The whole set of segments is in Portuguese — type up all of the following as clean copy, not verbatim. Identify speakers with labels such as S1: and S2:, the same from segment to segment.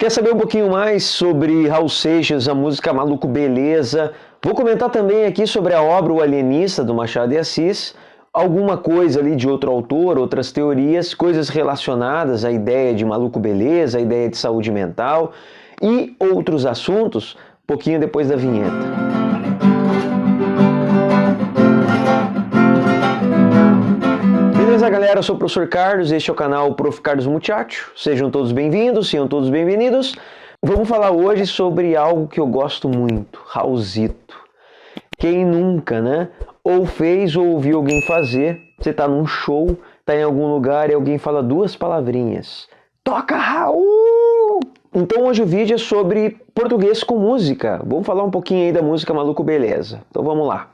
S1: Quer saber um pouquinho mais sobre Raul Seixas, a música Maluco Beleza? Vou comentar também aqui sobre a obra O Alienista, do Machado de Assis, alguma coisa ali de outro autor, outras teorias, coisas relacionadas à ideia de maluco beleza, à ideia de saúde mental e outros assuntos, pouquinho depois da vinheta. Beleza, galera? Eu sou o professor Carlos, este é o canal Prof. Carlos Muchacho. Sejam todos bem-vindos, sejam todos bem-vindos. Vamos falar hoje sobre algo que eu gosto muito, Raulzito. Quem nunca, né? Ou fez ou ouviu alguém fazer, você tá num show, tá em algum lugar e alguém fala duas palavrinhas. Toca, Raul! Então hoje o vídeo é sobre português com música. Vamos falar um pouquinho aí da música Maluco Beleza. Então vamos lá.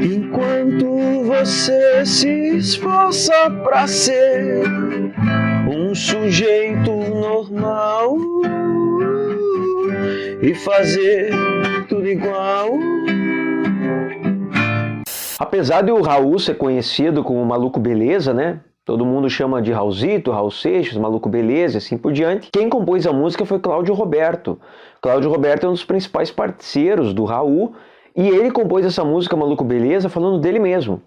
S1: Enquanto você se esforça pra ser um sujeito normal e fazer tudo igual. Apesar de o Raul ser conhecido como Maluco Beleza, né? Todo mundo chama de Raulzito, Raul Seixas, Maluco Beleza e assim por diante. Quem compôs a música foi Cláudio Roberto. Cláudio Roberto é um dos principais parceiros do Raul e ele compôs essa música Maluco Beleza falando dele mesmo.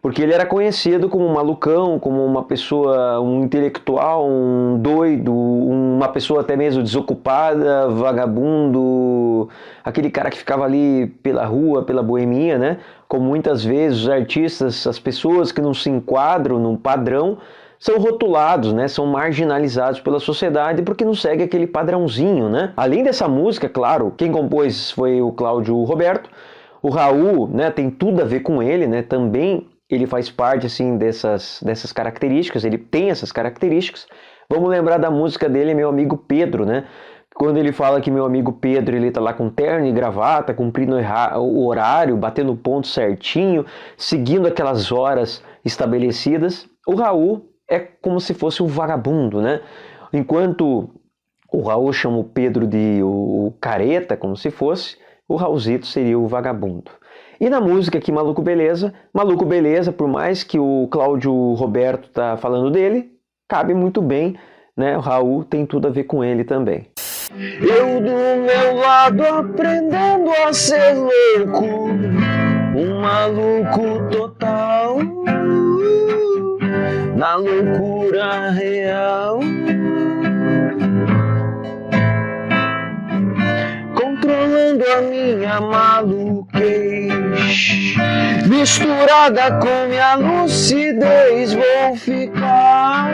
S1: Porque ele era conhecido como um malucão, como uma pessoa, um intelectual, um doido, uma pessoa até mesmo desocupada, vagabundo, aquele cara que ficava ali pela rua, pela boemia, né? Como muitas vezes os artistas, as pessoas que não se enquadram num padrão, são rotulados, né? São marginalizados pela sociedade porque não segue aquele padrãozinho, né? Além dessa música, claro, quem compôs foi o Cláudio Roberto. O Raul, né, tem tudo a ver com ele, né? Também ele faz parte assim dessas características, ele tem essas características. Vamos lembrar da música dele, Meu Amigo Pedro, né? Quando ele fala que meu amigo Pedro, ele tá lá com terno e gravata, cumprindo o horário, batendo o ponto certinho, seguindo aquelas horas estabelecidas. O Raul é como se fosse um vagabundo, né? Enquanto o Raul chama o Pedro de o careta, como se fosse, o Raulzito seria o vagabundo. E na música aqui, Maluco Beleza, por mais que o Cláudio Roberto tá falando dele, cabe muito bem, né? O Raul tem tudo a ver com ele também. Eu do meu lado aprendendo a ser louco, um maluco total, na loucura real, controlando a minha maluquez, misturada com minha lucidez, vou ficar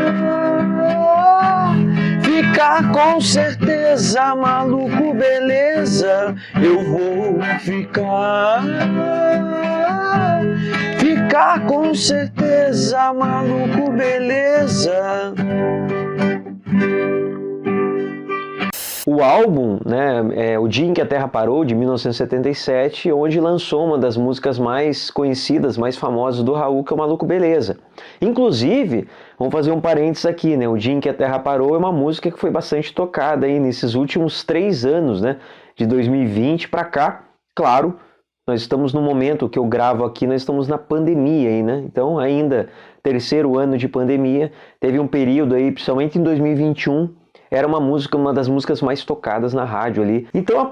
S1: com certeza, maluco beleza, eu vou ficar com certeza, maluco beleza. O álbum, né, é O Dia em que a Terra Parou, de 1977, onde lançou uma das músicas mais conhecidas, mais famosas do Raul, que é o Maluco Beleza. Inclusive, vamos fazer um parênteses aqui, né? O Dia em que a Terra Parou é uma música que foi bastante tocada aí nesses últimos 3 anos, né? De 2020 para cá. Claro, nós estamos no momento que eu gravo aqui, nós estamos na pandemia aí, né? Então, ainda terceiro ano de pandemia, teve um período aí, principalmente em 2021, era uma das músicas mais tocadas na rádio ali. Então uma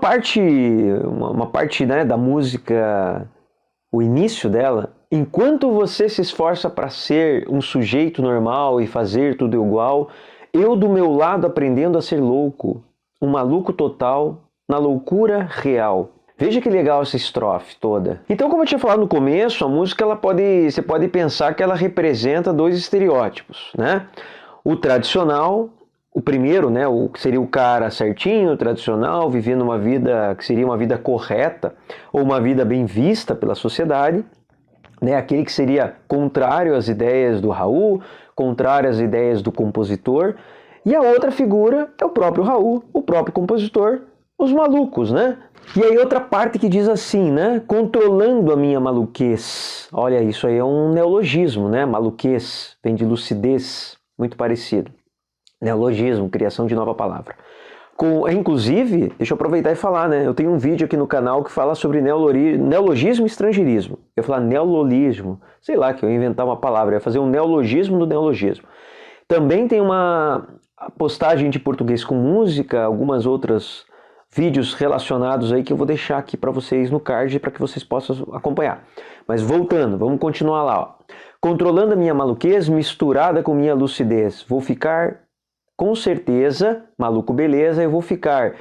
S1: parte, né, da música, o início dela, enquanto você se esforça para ser um sujeito normal e fazer tudo igual, eu do meu lado aprendendo a ser louco, um maluco total, na loucura real. Veja que legal essa estrofe toda. Então, como eu tinha falado no começo, a música você pode pensar que ela representa 2 estereótipos, né? O tradicional, o primeiro, né, o que seria o cara certinho, tradicional, vivendo uma vida que seria uma vida correta ou uma vida bem vista pela sociedade, né, aquele que seria contrário às ideias do Raul, contrário às ideias do compositor. E a outra figura é o próprio Raul, o próprio compositor, os malucos, né? E aí outra parte que diz assim, né, controlando a minha maluquez. Olha, isso aí é um neologismo, né? Maluquez vem de lucidez, muito parecido. Neologismo, criação de nova palavra. Inclusive, deixa eu aproveitar e falar, né? Eu tenho um vídeo aqui no canal que fala sobre neologismo e estrangeirismo. Eu ia falar neologismo, sei lá, que eu ia inventar uma palavra, eu ia fazer um neologismo do neologismo. Também tem uma postagem de português com música, algumas outras vídeos relacionados aí que eu vou deixar aqui para vocês no card para que vocês possam acompanhar. Mas voltando, vamos continuar lá. Ó. Controlando a minha maluquez misturada com minha lucidez. Vou ficar com certeza, maluco beleza, eu vou ficar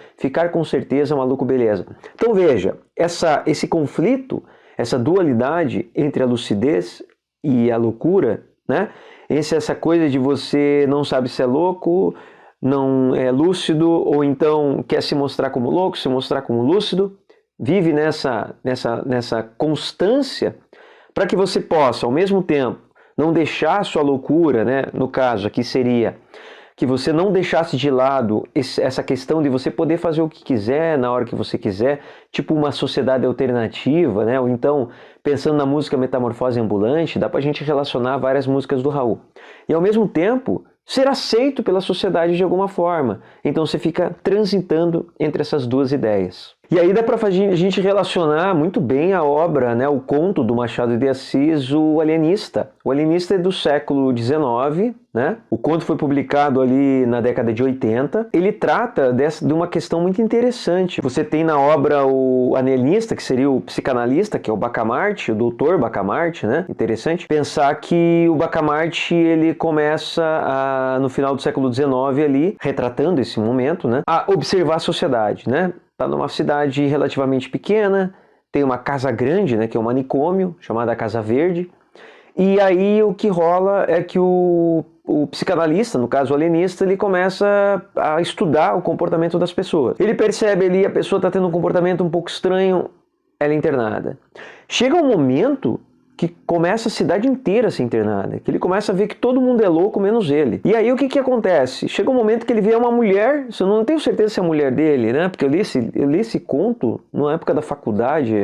S1: com certeza, maluco beleza. Então veja, esse conflito, essa dualidade entre a lucidez e a loucura, né? Essa coisa de você não sabe se é louco, não é lúcido, ou então quer se mostrar como louco, se mostrar como lúcido, vive nessa constância para que você possa, ao mesmo tempo, não deixar a sua loucura, né? No caso aqui seria que você não deixasse de lado essa questão de você poder fazer o que quiser na hora que você quiser, tipo uma sociedade alternativa, né? Ou então, pensando na música Metamorfose Ambulante, dá pra gente relacionar várias músicas do Raul. E ao mesmo tempo, ser aceito pela sociedade de alguma forma. Então você fica transitando entre essas duas ideias. E aí dá para a gente relacionar muito bem a obra, né, o conto do Machado de Assis, O Alienista. O Alienista é do século XIX, né? O conto foi publicado ali na década de 80. Ele trata de uma questão muito interessante. Você tem na obra o alienista, que seria o psicanalista, que é o Bacamarte, o doutor Bacamarte, né? Interessante pensar que o Bacamarte ele começa no final do século XIX ali, retratando esse momento, né, a observar a sociedade, né? Está numa cidade relativamente pequena, tem uma casa grande, né, que é um manicômio, chamada Casa Verde, e aí o que rola é que o psicanalista, no caso o alienista, ele começa a estudar o comportamento das pessoas. Ele percebe ali, a pessoa está tendo um comportamento um pouco estranho, ela é internada. Chega um momento que começa a cidade inteira a ser internada, que ele começa a ver que todo mundo é louco, menos ele. E aí o que acontece? Chega um momento que ele vê uma mulher, eu não tenho certeza se é a mulher dele, né? Porque eu li esse conto na época da faculdade,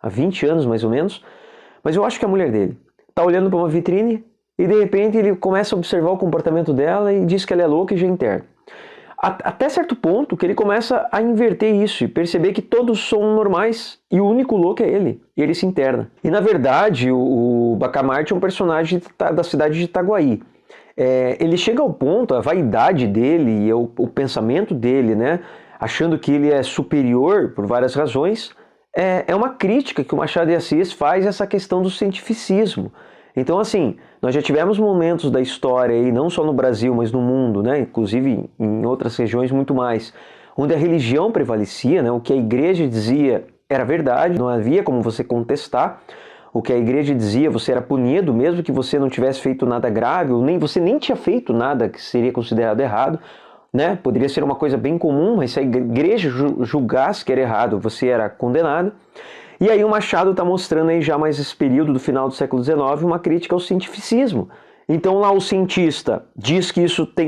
S1: há 20 anos mais ou menos, mas eu acho que é a mulher dele. Tá olhando para uma vitrine e de repente ele começa a observar o comportamento dela e diz que ela é louca e já interna. Até certo ponto que ele começa a inverter isso e perceber que todos são normais e o único louco é ele. E ele se interna. E na verdade o Bacamarte é um personagem da cidade de Itaguaí. Ele chega ao ponto, a vaidade dele e o pensamento dele, né, achando que ele é superior por várias razões, é uma crítica que o Machado de Assis faz a essa questão do cientificismo. Então, assim, nós já tivemos momentos da história, aí, não só no Brasil, mas no mundo, né? Inclusive em outras regiões muito mais, onde a religião prevalecia, né? O que a igreja dizia era verdade, não havia como você contestar. O que a igreja dizia, você era punido, mesmo que você não tivesse feito nada grave, ou você nem tinha feito nada que seria considerado errado, né? Poderia ser uma coisa bem comum, mas se a igreja julgasse que era errado, você era condenado. E aí o Machado está mostrando aí já mais esse período do final do século XIX uma crítica ao cientificismo. Então lá o cientista diz que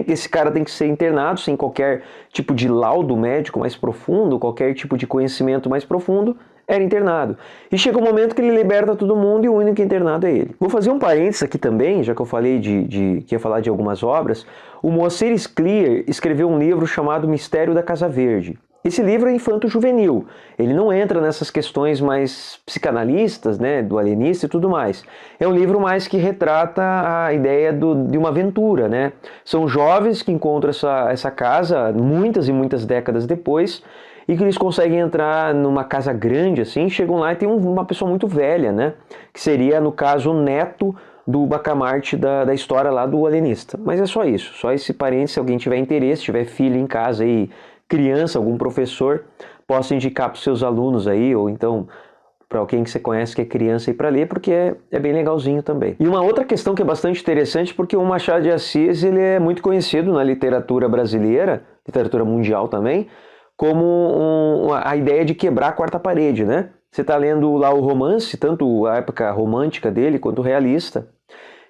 S1: esse cara tem que ser internado sem qualquer tipo de laudo médico mais profundo, qualquer tipo de conhecimento mais profundo, era internado. E chega um momento que ele liberta todo mundo e o único internado é ele. Vou fazer um parênteses aqui também, já que eu falei que ia falar de algumas obras. O Moacir Scliar escreveu um livro chamado Mistério da Casa Verde. Esse livro é infanto-juvenil, ele não entra nessas questões mais psicanalistas, né, do alienista e tudo mais. É um livro mais que retrata a ideia de uma aventura, né? São jovens que encontram essa casa muitas e muitas décadas depois e que eles conseguem entrar numa casa grande assim, chegam lá e tem uma pessoa muito velha, né? Que seria, no caso, o neto do Bacamarte da história lá do alienista. Mas é só isso, só esse parênteses, se alguém tiver interesse, tiver filho em casa aí, criança, algum professor, possa indicar para os seus alunos aí, ou então para alguém que você conhece que é criança aí para ler, porque é bem legalzinho também. E uma outra questão que é bastante interessante, porque o Machado de Assis ele é muito conhecido na literatura brasileira, literatura mundial também, como a ideia de quebrar a quarta parede, né? Você está lendo lá o romance, tanto a época romântica dele quanto realista,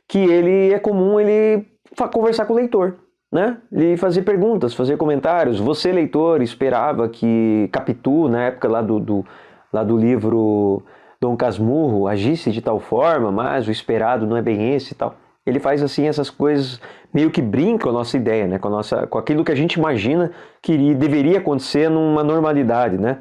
S1: que ele é comum ele conversar com o leitor, né? Ele fazer perguntas, fazer comentários. Você, leitor, esperava que Capitu, na época lá do livro Dom Casmurro, agisse de tal forma, mas o esperado não é bem esse e tal. ele faz assim essas coisas, meio que brinca com a nossa ideia, né? Com aquilo que a gente imagina que deveria acontecer numa normalidade, né?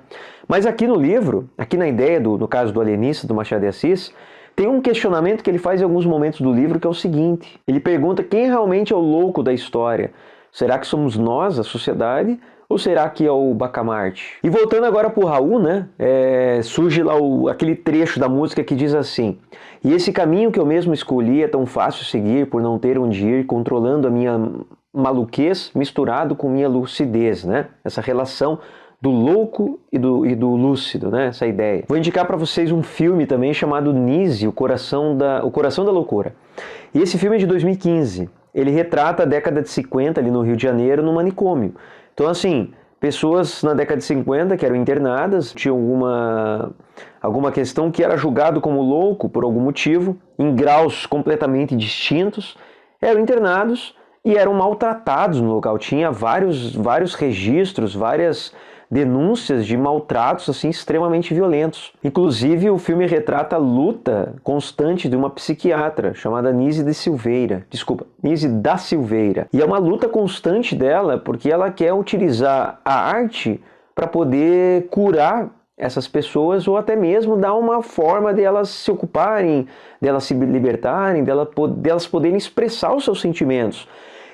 S1: Mas aqui no livro, aqui na ideia, no caso do alienista, do Machado de Assis, tem um questionamento que ele faz em alguns momentos do livro, que é o seguinte: ele pergunta quem realmente é o louco da história. Será que somos nós, a sociedade, ou será que é o Bacamarte? E voltando agora para o Raul, né, surge lá aquele trecho da música que diz assim: e esse caminho que eu mesmo escolhi é tão fácil seguir por não ter onde ir, controlando a minha maluquez misturado com minha lucidez, né? Essa relação do louco e do lúcido, né? Essa ideia. Vou indicar para vocês um filme também chamado Nise, o Coração da Loucura. E esse filme é de 2015. Ele retrata a década de 50 ali no Rio de Janeiro, no manicômio. Então, assim, pessoas na década de 50 que eram internadas, tinham alguma questão que era julgado como louco por algum motivo, em graus completamente distintos, eram internados e eram maltratados no local. Tinha vários registros, várias denúncias de maltratos assim extremamente violentos. Inclusive, o filme retrata a luta constante de uma psiquiatra chamada Nise da Silveira. E é uma luta constante dela porque ela quer utilizar a arte para poder curar essas pessoas, ou até mesmo dar uma forma de elas se ocuparem, de elas se libertarem, de elas poderem expressar os seus sentimentos.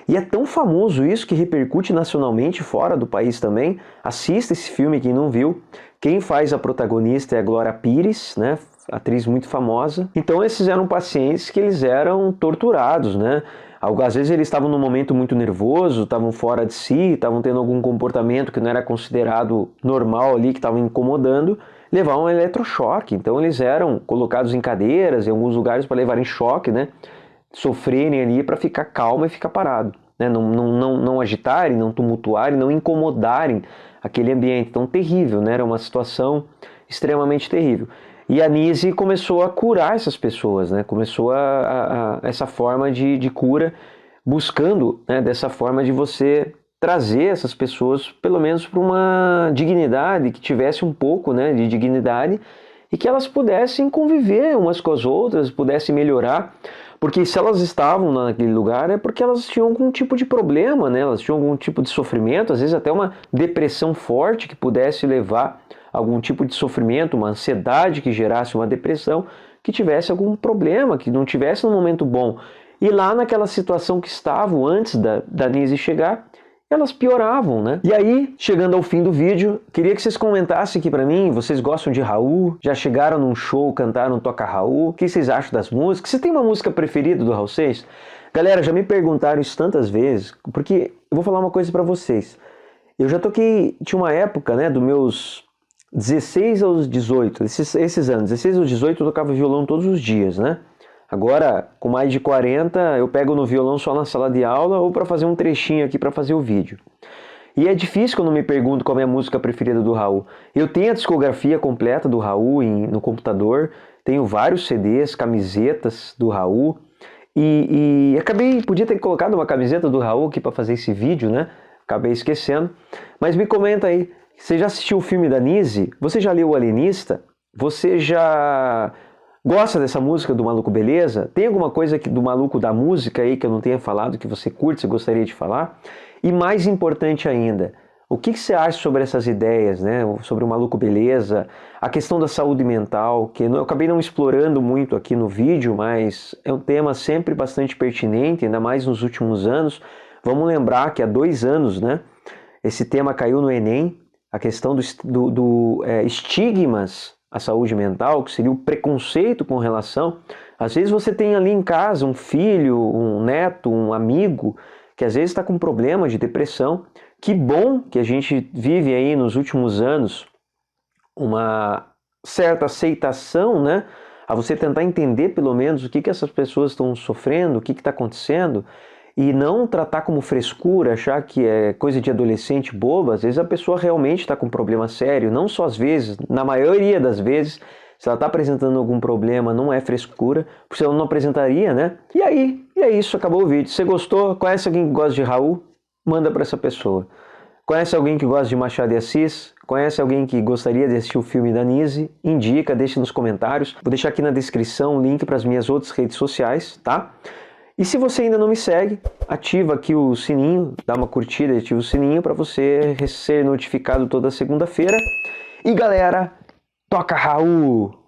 S1: E é tão famoso isso que repercute nacionalmente, fora do país também. Assista esse filme, quem não viu. Quem faz a protagonista é a Glória Pires, né? Atriz muito famosa. Então esses eram pacientes que eles eram torturados, né? Às vezes eles estavam num momento muito nervoso, estavam fora de si, estavam tendo algum comportamento que não era considerado normal ali, que estavam incomodando, levavam um eletrochoque. Então eles eram colocados em cadeiras, em alguns lugares para levarem choque, né? Sofrerem ali para ficar calmo e ficar parado, né? Não agitarem, não tumultuarem, não incomodarem aquele ambiente tão terrível, né? Era uma situação extremamente terrível. E a Nise começou a curar essas pessoas, né? Começou essa forma de cura, buscando, né, dessa forma de você trazer essas pessoas, pelo menos para uma dignidade, que tivesse um pouco, né, de dignidade, e que elas pudessem conviver umas com as outras, pudessem melhorar. Porque se elas estavam naquele lugar é porque elas tinham algum tipo de problema, né? Elas tinham algum tipo de sofrimento, às vezes até uma depressão forte que pudesse levar a algum tipo de sofrimento, uma ansiedade que gerasse uma depressão, que tivesse algum problema, que não tivesse num momento bom. E lá naquela situação que estavam antes da Nise chegar, elas pioravam, né? E aí, chegando ao fim do vídeo, queria que vocês comentassem aqui pra mim, vocês gostam de Raul? Já chegaram num show, cantaram Toca Raul? O que vocês acham das músicas? Você tem uma música preferida do Raul Seixas? Galera, já me perguntaram isso tantas vezes, porque eu vou falar uma coisa pra vocês. Eu já toquei, tinha uma época, né, dos meus 16 aos 18, esses anos, 16 aos 18 eu tocava violão todos os dias, né? Agora, com mais de 40, eu pego no violão só na sala de aula ou para fazer um trechinho aqui para fazer o vídeo. E é difícil quando me pergunto qual é a música preferida do Raul. Eu tenho a discografia completa do Raul no computador, tenho vários CDs, camisetas do Raul, e podia ter colocado uma camiseta do Raul aqui para fazer esse vídeo, né? Acabei esquecendo. Mas me comenta aí, você já assistiu o filme da Nise? Você já leu O Alienista? Você já gosta dessa música do Maluco Beleza? Tem alguma coisa do Maluco da Música aí que eu não tenha falado, que você curte, você gostaria de falar? E mais importante ainda, o que você acha sobre essas ideias, né? Sobre o Maluco Beleza, a questão da saúde mental, que eu acabei não explorando muito aqui no vídeo, mas é um tema sempre bastante pertinente, ainda mais nos últimos anos. Vamos lembrar que há 2 anos, né, esse tema caiu no Enem, a questão do estigmas à saúde mental, que seria o preconceito com relação. Às vezes você tem ali em casa um filho, um neto, um amigo, que às vezes está com problema de depressão. Que bom que a gente vive aí nos últimos anos uma certa aceitação, né? A você tentar entender pelo menos o que essas pessoas estão sofrendo, o que está acontecendo, e não tratar como frescura, achar que é coisa de adolescente boba. Às vezes a pessoa realmente está com um problema sério, não só às vezes, na maioria das vezes, se ela está apresentando algum problema, não é frescura, porque ela não apresentaria, né? E é isso, acabou o vídeo. Se você gostou, conhece alguém que gosta de Raul? Manda para essa pessoa. Conhece alguém que gosta de Machado de Assis? Conhece alguém que gostaria de assistir o filme da Nise? Indica, deixa nos comentários. Vou deixar aqui na descrição o link para as minhas outras redes sociais, tá? E se você ainda não me segue, ativa aqui o sininho, dá uma curtida e ativa o sininho para você ser notificado toda segunda-feira. E galera, toca Raul!